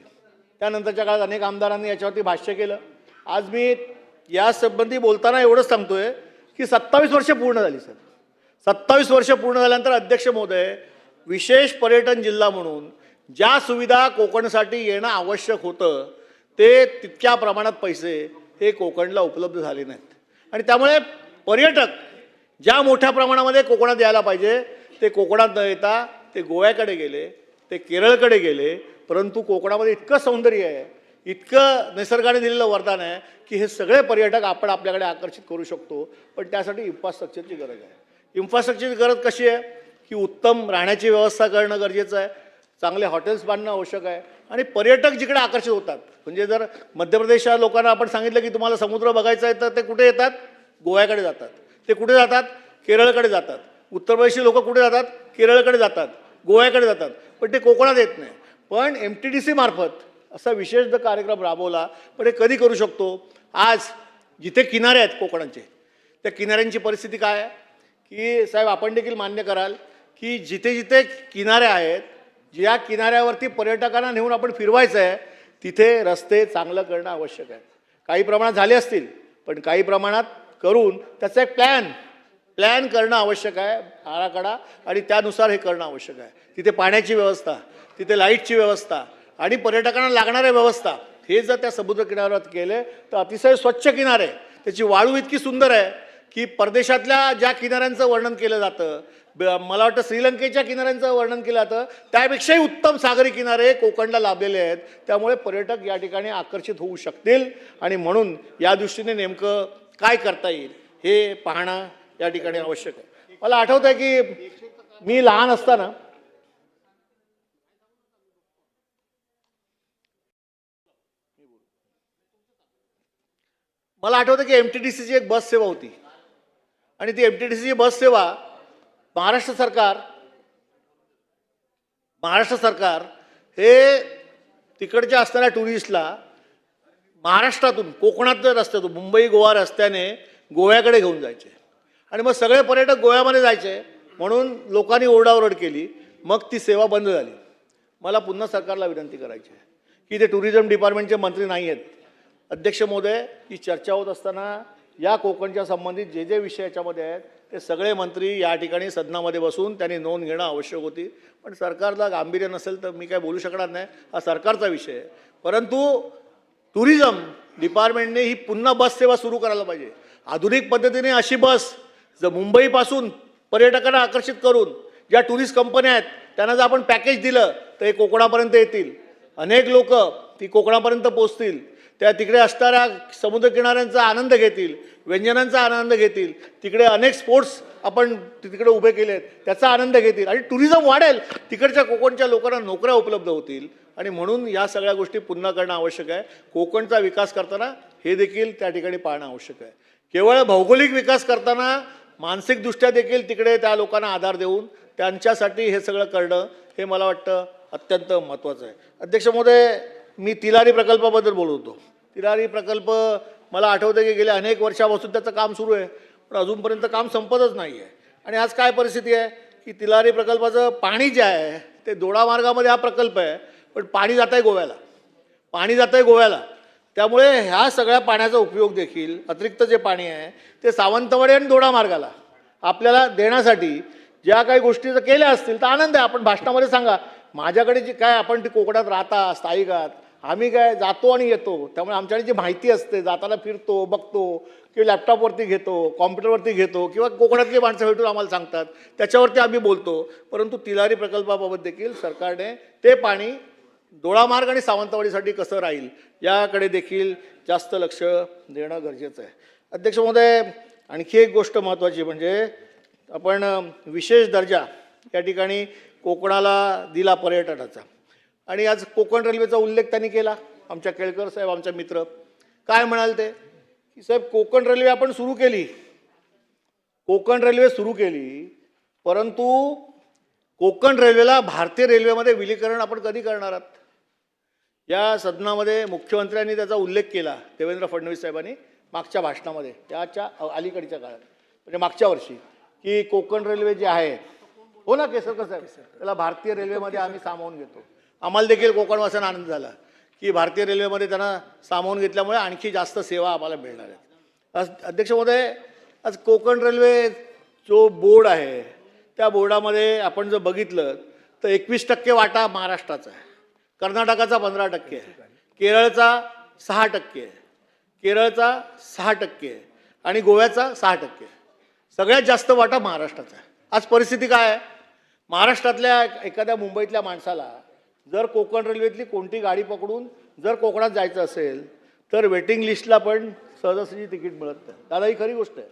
त्यानंतरच्या काळात अनेक आमदारांनी याच्यावरती भाष्य केलं. आज मी यासंबंधी बोलताना एवढंच सांगतोय की 27 वर्ष पूर्ण झाली सर. 27 वर्ष पूर्ण झाल्यानंतर अध्यक्ष महोदय, विशेष पर्यटन जिल्हा म्हणून ज्या सुविधा कोकणसाठी येणं आवश्यक होतं ते तितक्या प्रमाणात पैसे हे कोकणला उपलब्ध झाले नाहीत, आणि त्यामुळे पर्यटक ज्या मोठ्या प्रमाणामध्ये कोकणात यायला पाहिजे ते कोकणात न येता ते गोव्याकडे गेले, ते केरळकडे गेले. परंतु कोकणामध्ये इतकं सौंदर्य आहे, इतकं निसर्गाने दिलेलं वरदान आहे की हे सगळे पर्यटक आपण आपल्याकडे आकर्षित करू शकतो. पण त्यासाठी इन्फ्रास्ट्रक्चरची गरज आहे. इन्फ्रास्ट्रक्चरची गरज कशी आहे की उत्तम राहण्याची व्यवस्था करणं गरजेचं आहे, चांगले हॉटेल्स बांधणं आवश्यक आहे, आणि पर्यटक जिकडे आकर्षित होतात, म्हणजे जर मध्य प्रदेशच्या लोकांना आपण सांगितलं की तुम्हाला समुद्र बघायचा आहे तर ते कुठे येतात? गोव्याकडे जातात. ते कुठे जातात? केरळकडे जातात. उत्तर प्रदेशची लोक कुठे जातात? केरळकडे जातात, गोव्याकडे जातात. पण ते कोकणात येत नाही. पण MTDC मार्फत असा विशेष कार्यक्रम राबवला. पण हे कधी करू शकतो? आज जिथे किनारे आहेत कोकणाचे, त्या किनाऱ्यांची परिस्थिती काय आहे की साहेब आपण देखील मान्य कराल की जिथे जिथे किनारे आहेत, ज्या किनाऱ्यावरती पर्यटकांना नेऊन आपण फिरवायचं आहे तिथे रस्ते चांगलं करणं आवश्यक आहे. काही प्रमाणात झाले असतील, पण काही प्रमाणात करून त्याचा एक प्लॅन करणं आवश्यक आहे, आराखडा, आणि त्यानुसार हे करणं आवश्यक आहे. तिथे पाण्याची व्यवस्था, तिथे लाईटची व्यवस्था आणि पर्यटकांना लागणाऱ्या व्यवस्था हे जर त्या समुद्र किनाऱ्यावर केले तर अतिशय स्वच्छ किनारे, त्याची वाळू इतकी सुंदर आहे की परदेशातल्या ज्या किनाऱ्यांचं वर्णन केलं जातं, मला वाटतं श्रीलंकेच्या किनाऱ्यांचं वर्णन केलं जातं, त्यापेक्षाही उत्तम सागरी किनारे कोकणला लाभलेले आहेत. त्यामुळे पर्यटक या ठिकाणी आकर्षित होऊ शकतील, आणि म्हणून या दृष्टीने नेमकं काय करता येईल हे पाहणं या ठिकाणी आवश्यक आहे. मला आठवतं आहे की मी लहान असताना मला आठवतं की MTDCची एक बस सेवा होती, आणि ती MTDCची बस सेवा महाराष्ट्र सरकार हे तिकडच्या असणाऱ्या टुरिस्टला महाराष्ट्रातून, कोकणातल्या रस्त्यातून, मुंबई गोवा रस्त्याने गोव्याकडे घेऊन जायचे, आणि मग सगळे पर्यटक गोव्यामध्ये जायचे. म्हणून लोकांनी ओरडाओरड केली, मग ती सेवा बंद झाली. मला पुन्हा सरकारला विनंती करायची आहे की ते टुरिझम डिपार्टमेंटचे मंत्री नाही आहेत. अध्यक्ष महोदय, ही चर्चा होत असताना या कोकणच्या संबंधित जे जे विषय याच्यामध्ये आहेत ते सगळे मंत्री या ठिकाणी सदनामध्ये बसून त्यांनी नोंद घेणं आवश्यक होती. पण सरकारला गांभीर्य नसेल तर मी काय बोलू शकणार नाही, हा सरकारचा विषय आहे. परंतु टुरिझम डिपार्टमेंटने ही पुन्हा बस सेवा सुरू करायला पाहिजे. आधुनिक पद्धतीने अशी बस जर मुंबईपासून पर्यटकांना आकर्षित करून ज्या टुरिस्ट कंपन्या आहेत त्यांना जर आपण पॅकेज दिलं तर हे कोकणापर्यंत येतील. अनेक लोक ती कोकणापर्यंत पोहोचतील, त्या तिकडे असणाऱ्या समुद्रकिनाऱ्यांचा आनंद घेतील, व्यंजनांचा आनंद घेतील. तिकडे अनेक स्पोर्ट्स आपण तिकडे उभे केले आहेत त्याचा आनंद घेतील, आणि टुरिझम वाढेल. तिकडच्या कोकणच्या लोकांना नोकऱ्या उपलब्ध होतील, आणि म्हणून या सगळ्या गोष्टी पुन्हा करणं आवश्यक आहे. कोकणचा विकास करताना हे देखील त्या ठिकाणी पाहणं आवश्यक आहे. केवळ भौगोलिक विकास करताना मानसिकदृष्ट्या देखील तिकडे त्या लोकांना आधार देऊन त्यांच्यासाठी हे सगळं करणं हे मला वाटतं अत्यंत महत्त्वाचं आहे. अध्यक्ष महोदय, मी तिलारी प्रकल्पाबद्दल बोलत होतो. तिलारी प्रकल्प मला आठवतं की गेल्या अनेक वर्षापासून त्याचं काम सुरू आहे, पण अजूनपर्यंत काम संपतच नाही आहे. आणि आज काय परिस्थिती आहे की तिलारी प्रकल्पाचं पाणी जे आहे ते दोडामार्गामध्ये हा प्रकल्प आहे, पण पाणी जात आहे गोव्याला, पाणी जात आहे गोव्याला. त्यामुळे ह्या सगळ्या पाण्याचा उपयोग देखील अतिरिक्त जे पाणी आहे ते सावंतवाडी आणि दोडामार्गाला आपल्याला देण्यासाठी ज्या काही गोष्टी जर केल्या असतील तर आनंद आहे. आपण भाषणामध्ये सांगा, माझ्याकडे जी काय आपण ती कोकणात राहता स्थायिक आहात, आम्ही काय जातो आणि येतो, त्यामुळे आमच्याकडे जी माहिती असते, जाताना फिरतो बघतो किंवा लॅपटॉपवरती घेतो, कॉम्प्युटरवरती घेतो किंवा कोकणातली माणसं भेटून आम्हाला सांगतात, त्याच्यावरती आम्ही बोलतो. परंतु तिलारी प्रकल्पाबाबत देखील सरकारने ते पाणी दोडामार्ग आणि सावंतवाडीसाठी कसं राहील याकडे देखील जास्त लक्ष देणं गरजेचं आहे. अध्यक्ष महोदय, आणखी एक गोष्ट महत्त्वाची म्हणजे आपण विशेष दर्जा या ठिकाणी कोकणाला दिला पर्यटनाचा. आणि आज कोकण रेल्वेचा उल्लेख त्यांनी केला. आमच्या केळकर साहेब, आमचे मित्र काय म्हणाल ते की साहेब कोकण रेल्वे आपण सुरू केली, कोकण रेल्वे सुरू केली, परंतु कोकण रेल्वेला भारतीय रेल्वेमध्ये विलीकरण आपण कधी करणार आहात? या सदनामध्ये मुख्यमंत्र्यांनी त्याचा उल्लेख केला, देवेंद्र फडणवीस साहेबांनी मागच्या भाषणामध्ये, त्याच्या अलीकडच्या काळात म्हणजे मागच्या वर्षी, की कोकण रेल्वे जे आहे, हो ना केसरकर साहेब, त्याला भारतीय रेल्वेमध्ये आम्ही सामावून घेतो. आम्हाला देखील कोकणवासियांना आनंद झाला की भारतीय रेल्वेमध्ये त्यांना सामावून घेतल्यामुळे आणखी जास्त सेवा आम्हाला मिळणार आहेत. आज अध्यक्ष महोदय, आज कोकण रेल्वे जो बोर्ड आहे त्या बोर्डामध्ये आपण जर बघितलं तर 21% वाटा महाराष्ट्राचा आहे, कर्नाटकाचा 15% आहे, केरळचा 6% आहे, केरळचा 6% आहे आणि गोव्याचा 6%. सगळ्यात जास्त वाटा महाराष्ट्राचा आहे. आज परिस्थिती काय आहे? महाराष्ट्रातल्या एखाद्या मुंबईतल्या माणसाला जर कोकण रेल्वेतली कोणती गाडी पकडून जर कोकणात जायचं असेल तर वेटिंग लिस्टला पण सहजासहजी तिकीट मिळत नाही. दादा, ही खरी गोष्ट आहे.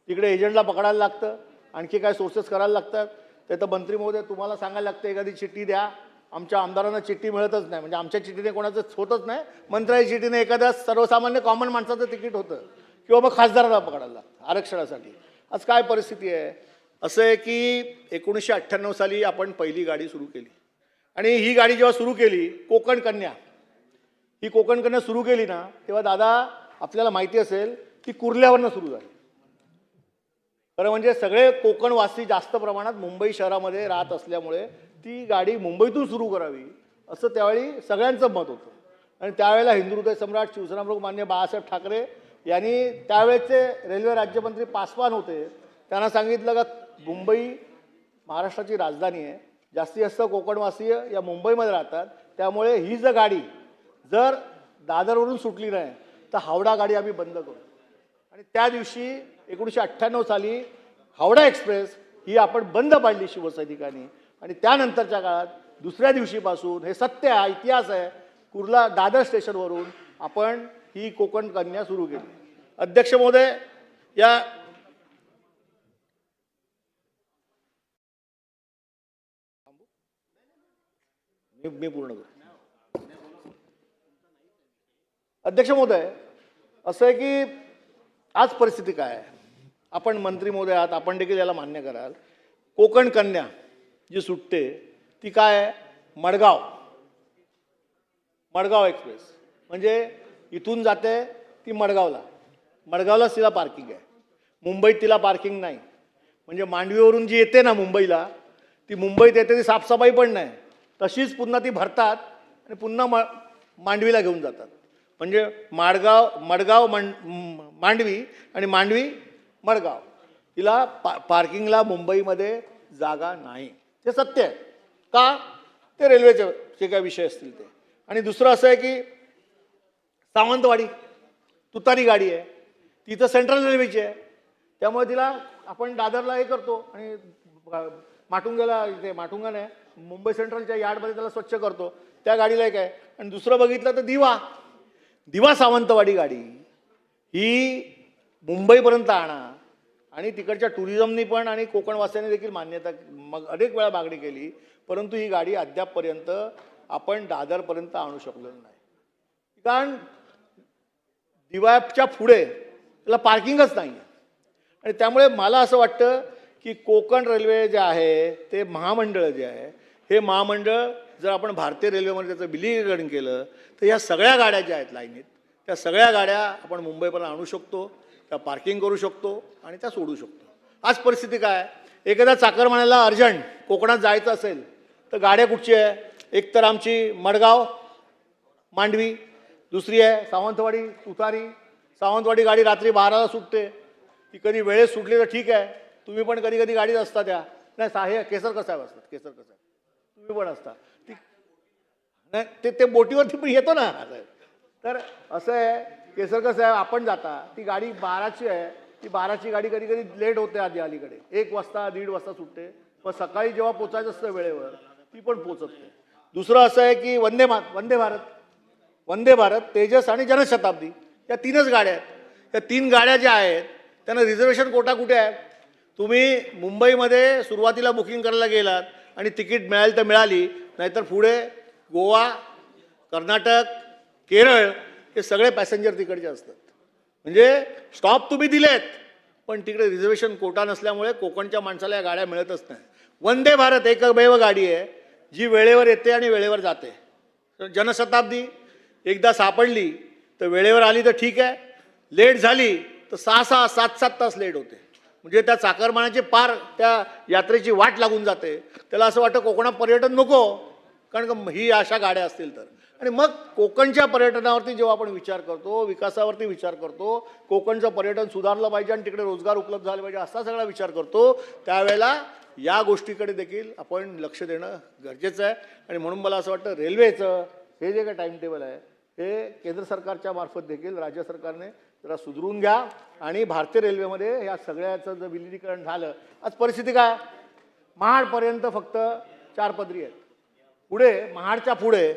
तिकडे एजंटला पकडायला लागतं, आणखी काय सोर्सेस करायला लागतात. ते तर मंत्री महोदय तुम्हाला सांगायला लागतं एखादी चिठ्ठी द्या, आमच्या आमदारांना चिठ्ठी मिळतच नाही, म्हणजे आमच्या चिठ्ठीने कोणाचं होतच नाही, मंत्र्याच्या चिठ्ठीने एखाद्या सर्वसामान्य कॉमन माणसाचं तिकीट होतं किंवा मग खासदाराला पकडायला लागतं आरक्षणासाठी. आज काय परिस्थिती आहे? असं आहे की 1998 साली आपण पहिली गाडी सुरू केली आणि ही गाडी जेव्हा सुरू केली कोकण कन्या, ही कोकण कन्या सुरू केली ना, तेव्हा दादा आपल्याला माहिती असेल की कुर्ल्यावरनं सुरू झाली. खरं म्हणजे सगळे कोकणवासी जास्त प्रमाणात मुंबई शहरामध्ये राहत असल्यामुळे ती गाडी मुंबईतून सुरू करावी असं त्यावेळी सगळ्यांचं मत होतं. आणि त्यावेळेला हिंदुहृदय सम्राट शिवसेनाप्रमुख मान्य बाळासाहेब ठाकरे यांनी त्यावेळेचे रेल्वे राज्यमंत्री पासवान होते, त्यांना सांगितलं का मुंबई महाराष्ट्राची राजधानी आहे, जास्तीत जास्त कोकणवासीय या मुंबईमध्ये राहतात, त्यामुळे ही जर गाडी जर दादरवरून सुटली नाही तर हावडा गाडी आम्ही बंद करू. आणि त्या दिवशी 1998 साली हावडा एक्सप्रेस ही आपण बंद पाडली शिवसैनिकांनी. आणि त्यानंतरच्या काळात दुसऱ्या दिवशीपासून, हे सत्य आहे, इतिहास आहे, कुर्ला दादर स्टेशनवरून आपण ही कोकण कन्या सुरू केली. अध्यक्ष महोदय, या मी पूर्ण करतो. अध्यक्ष महोदय, असं आहे की आज परिस्थिती काय आहे, आपण मंत्री महोदय आहात, आपण देखील याला मान्य कराल. कोकण कन्या जी सुटते ती काय आहे? मडगाव, मडगाव एक्सप्रेस, म्हणजे इथून जाते ती मडगावला, मडगावलाच तिला पार्किंग आहे, मुंबईत तिला पार्किंग नाही. म्हणजे मांडवीवरून जी येते ना मुंबईला, ती मुंबईत येते, ती साफसफाई पण नाही, तशीच पुन्हा ती भरतात आणि पुन्हा मांडवीला घेऊन जातात. म्हणजे मडगाव मांडवी आणि मांडवी मडगाव, तिला पार्किंगला मुंबईमध्ये जागा नाही. ते सत्य आहे का? ते रेल्वेचे जे काही विषय असतील ते. आणि दुसरं असं आहे की सावंतवाडी तुतारी गाडी आहे, तिथं सेंट्रल रेल्वेची आहे, त्यामुळे तिला आपण दादरला हे करतो आणि माटुंगाला, इथे माटुंगा नाही, मुंबई सेंट्रलच्या यार्डमध्ये त्याला स्वच्छ करतो, त्या गाडीला एक आहे. आणि दुसरं बघितलं तर दिवा सावंतवाडी गाडी ही मुंबईपर्यंत आणा. आणि तिकडच्या टुरिझमनी पण आणि कोकणवासियांनी देखील मान्यता मग अनेक वेळा मागणी केली, परंतु ही गाडी अद्यापपर्यंत आपण दादरपर्यंत आणू शकलो नाही. कारण दिवाच्या पुढे त्याला पार्किंगच नाही आहे. आणि त्यामुळे मला असं वाटतं की कोकण रेल्वे जे आहे ते महामंडळ जे आहे हे महामंडळ जर आपण भारतीय रेल्वेमध्ये त्याचं विलीनीकरण केलं तर या सगळ्या गाड्या ज्या आहेत लाईनीत त्या सगळ्या गाड्या आपण मुंबईपर्यंत आणू शकतो, त्या पार्किंग करू शकतो आणि त्या सोडू शकतो. आज परिस्थिती काय आहे, एखाद्या चाकरमान्याला अर्जंट कोकणात जायचं असेल तर गाड्या कुठची आहे, एक तर आमची मडगाव मांडवी, दुसरी आहे सावंतवाडी तुतारी. सावंतवाडी गाडी रात्री 12ला सुटते, ती कधी वेळेत सुटली तर ठीक आहे, तुम्ही पण कधी कधी गाडीत असता त्या नाही हे केसरकर साहेब असतात, केसरकर साहेब तुम्ही पण असता ती नाही ते बोटीवरती पण येतो ना. तर असं आहे केसरकर साहेब आपण जाता ती गाडी 12ची आहे, ती 12ची गाडी कधी कधी लेट होते आधी अलीकडे 1 वाजता 1:30 वाजता सुटते, पण सकाळी जेव्हा पोचायचं असतं वेळेवर ती पण पोचत नाही. दुसरं असं आहे की वंदे भारत तेजस आणि जनशताब्दी या 3च गाड्या आहेत. या 3 गाड्या ज्या आहेत त्यांना रिझर्वेशन कोटा कुठे आहे. तुम्ही मुंबईमध्ये सुरुवातीला बुकिंग करायला गेलात आणि तिकीट मिळाली तर मिळाली, नाहीतर पुढे गोवा, कर्नाटक, केरळ हे सगळे पॅसेंजर तिकडचे असतात. म्हणजे स्टॉप तुम्ही दिलेत पण तिकडे रिझर्वेशन कोटा नसल्यामुळे कोकणच्या माणसाला या गाड्या मिळतच नाही. वंदे भारत एकमेव गाडी आहे जी वेळेवर येते आणि वेळेवर जाते. जनशताब्दी एकदा सापडली तर वेळेवर आली तर ठीक आहे, लेट झाली तर 6-6, 7-7 तास लेट होते. म्हणजे त्या चाकरमान्याची पार त्या यात्रेची वाट लागून जाते. त्याला असं वाटतं कोकणात पर्यटन नको, कारण ही अशा गाड्या असतील तर. आणि मग कोकणच्या पर्यटनावरती जेव्हा आपण विचार करतो, विकासावरती विचार करतो, कोकणचं पर्यटन सुधारलं पाहिजे आणि तिकडे रोजगार उपलब्ध झाले पाहिजे असा सगळा विचार करतो, त्यावेळेला या गोष्टीकडे देखील आपण लक्ष देणं गरजेचं आहे. आणि म्हणून मला असं वाटतं रेल्वेचं हे जे काही टाईम टेबल आहे हे केंद्र सरकारच्या मार्फत देखील राज्य सरकारने जरा सुधरून घ्या. आणि भारतीय रेल्वेमध्ये या सगळ्याचं जर विलिनीकरण झालं, आज परिस्थिती काय, महाडपर्यंत फक्त 4 पदरी आहेत, पुढे महाडच्या पुढे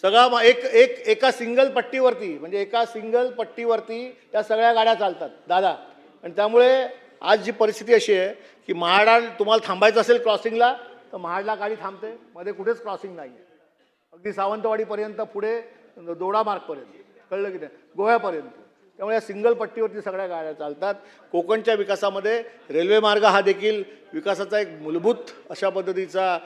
सगळा एका सिंगल पट्टीवरती म्हणजे एका सिंगल पट्टीवरती त्या सगळ्या गाड्या चालतात दादा. आणि त्यामुळे आज जी परिस्थिती अशी आहे की महाडा तुम्हाला थांबायचं असेल क्रॉसिंगला तर महाडला गाडी थांबते, मध्ये कुठेच क्रॉसिंग नाही आहे. अगदी सावंतवाडीपर्यंत पुढे दोडा मार्गपर्यंत कळलं की नाही, गोव्यापर्यंत. त्यामुळे या सिंगल पट्टीवरती सगळ्या गाड्या चालतात. कोकणच्या विकासामध्ये रेल्वे मार्ग हा देखील विकासाचा एक मूलभूत अशा पद्धतीचा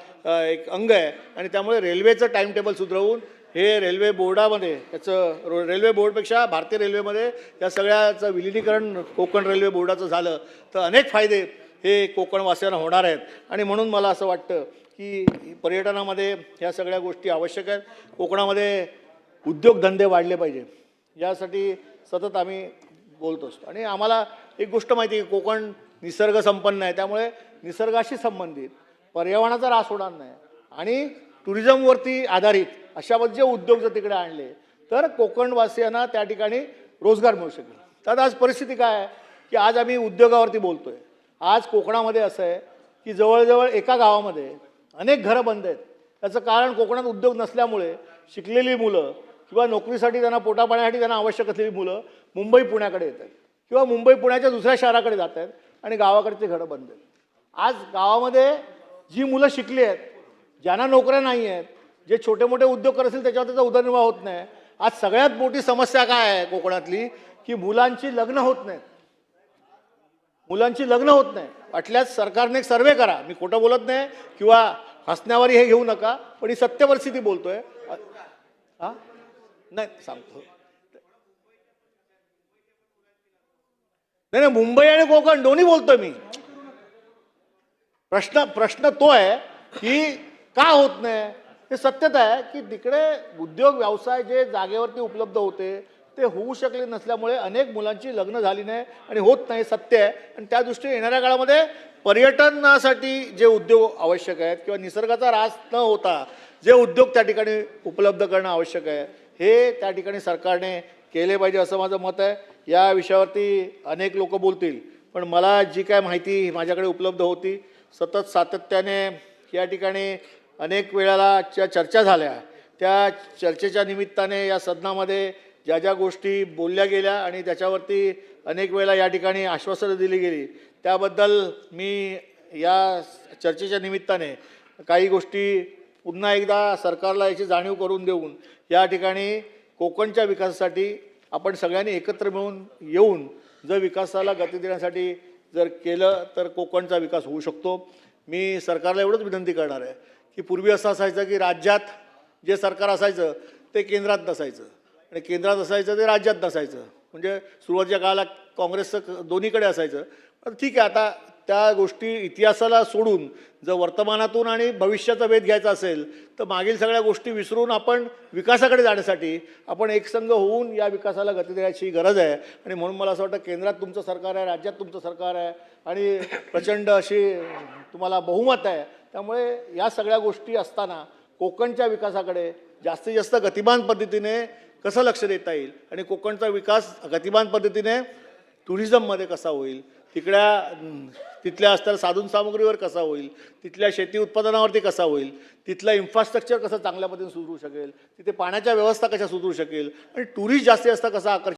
एक अंग आहे. आणि त्यामुळे रेल्वेचं टाईम टेबल सुधारवून हे रेल्वे बोर्डामध्ये त्याचं रेल्वे बोर्डपेक्षा भारतीय रेल्वेमध्ये या सगळ्याचं विलिनीकरण कोकण रेल्वे बोर्डाचं झालं तर अनेक फायदे हे कोकणवासियांना होणार आहेत. आणि म्हणून मला असं वाटतं की पर्यटनामध्ये ह्या सगळ्या गोष्टी आवश्यक आहेत. कोकणामध्ये उद्योगधंदे वाढले पाहिजे यासाठी सतत आम्ही बोलत असतो. आणि आम्हाला एक गोष्ट माहिती आहे की कोकण निसर्ग संपन्न आहे, त्यामुळे निसर्गाशी संबंधित पर्यावरणाचा ऱ्हास होणार नाही आणि टुरिझमवरती आधारित अशा जे उद्योग जर तिकडे आणले तर कोकणवासियांना त्या ठिकाणी रोजगार मिळू शकेल. तर आज परिस्थिती काय आहे की आज आम्ही उद्योगावरती बोलतोय. आज कोकणामध्ये असं आहे की जवळजवळ एका गावामध्ये अनेक घरं बंद आहेत. त्याचं कारण कोकणात उद्योग नसल्यामुळे शिकलेली मुलं किंवा नोकरीसाठी त्यांना पोटापाण्यासाठी त्यांना आवश्यक असलेली मुलं मुंबई पुण्याकडे येत आहेत किंवा मुंबई पुण्याच्या दुसऱ्या शहराकडे जात आहेत आणि गावाकडचे घरं बंद आहेत. आज गावामध्ये जी मुलं शिकली आहेत, ज्यांना नोकऱ्या नाही आहेत, जे छोटे मोठे उद्योग करत असेल त्याच्यावर त्याचा उदरनिर्वाह होत नाही. आज सगळ्यात मोठी समस्या काय आहे कोकणातली की मुलांची लग्न होत नाहीत. मुलांची लग्न होत नाही. वाटल्यास सरकारने एक सर्वे करा, मी खोटं बोलत नाही किंवा हसण्यावर हे घेऊ नका, पण ही सत्य परिस्थिती बोलतोय. हां नाही सांगतो, नाही मुंबई आणि कोकण दोन्ही बोलतोय मी. प्रश्न तो आहे की का होत नाही. हे सत्यता आहे की तिकडे उद्योग व्यवसाय जे जागेवरती उपलब्ध होते ते होऊ शकले नसल्यामुळे अनेक मुलांची लग्न झाली नाही आणि होत नाही, सत्य आहे. आणि त्या दृष्टीने येणाऱ्या काळामध्ये पर्यटनासाठी जे उद्योग आवश्यक आहेत किंवा निसर्गाचा ऱ्हास न होता जे उद्योग त्या ठिकाणी उपलब्ध करणं आवश्यक आहे हे त्या ठिकाणी सरकारने केले पाहिजे असं माझं मत आहे. या विषयावरती अनेक लोक बोलतील, पण मला जी काय माहिती माझ्याकडे उपलब्ध होती सतत सातत्याने या ठिकाणी अनेक वेळेला चर्चा झाल्या, त्या चर्चेच्या निमित्ताने या सदनामध्ये ज्या ज्या गोष्टी बोलल्या गेल्या आणि त्याच्यावरती अनेक वेळेला या ठिकाणी आश्वासनं दिली गेली त्याबद्दल मी या चर्चेच्या निमित्ताने काही गोष्टी पुन्हा एकदा सरकारला याची जाणीव करून देऊन या ठिकाणी कोकणच्या विकासासाठी आपण सगळ्यांनी एकत्र मिळून येऊन जर विकासाला गती देण्यासाठी जर केलं तर कोकणचा विकास होऊ शकतो. मी सरकारला एवढंच विनंती करणार आहे की पूर्वी असं असायचं की राज्यात जे सरकार असायचं ते केंद्रात नसायचं आणि केंद्रात असायचं ते राज्यात नसायचं. म्हणजे सुरुवातीच्या काळाला काँग्रेसचं दोन्हीकडे असायचं. पण ठीक आहे, आता त्या गोष्टी इतिहासाला सोडून जर वर्तमानातून आणि भविष्याचा वेध घ्यायचा असेल तर मागील सगळ्या गोष्टी विसरून आपण विकासाकडे जाण्यासाठी आपण एकसंघ होऊन या विकासाला गती द्यायची गरज आहे. आणि म्हणून मला असं वाटतं केंद्रात तुमचं सरकार आहे, राज्यात तुमचं सरकार आहे आणि प्रचंड अशी तुम्हाला बहुमत आहे. त्यामुळे या सगळ्या गोष्टी असताना कोकणच्या विकासाकडे जास्तीत जास्त गतिमान पद्धतीने कसं लक्ष देता येईल आणि कोकणचा विकास गतिमान पद्धतीने टुरिझममध्ये कसा होईल, तिथल्या असणाऱ्या साधन सामुग्रीवर कसा होईल, तिथल्या शेती उत्पादनावरती कसा होईल, तिथलं इन्फ्रास्ट्रक्चर कसं चांगल्या पद्धतीने सुधरू शकेल, तिथे पाण्याच्या व्यवस्था कशा सुधरू शकेल आणि टुरिस्ट जास्तीत जास्त कसा आकर्षित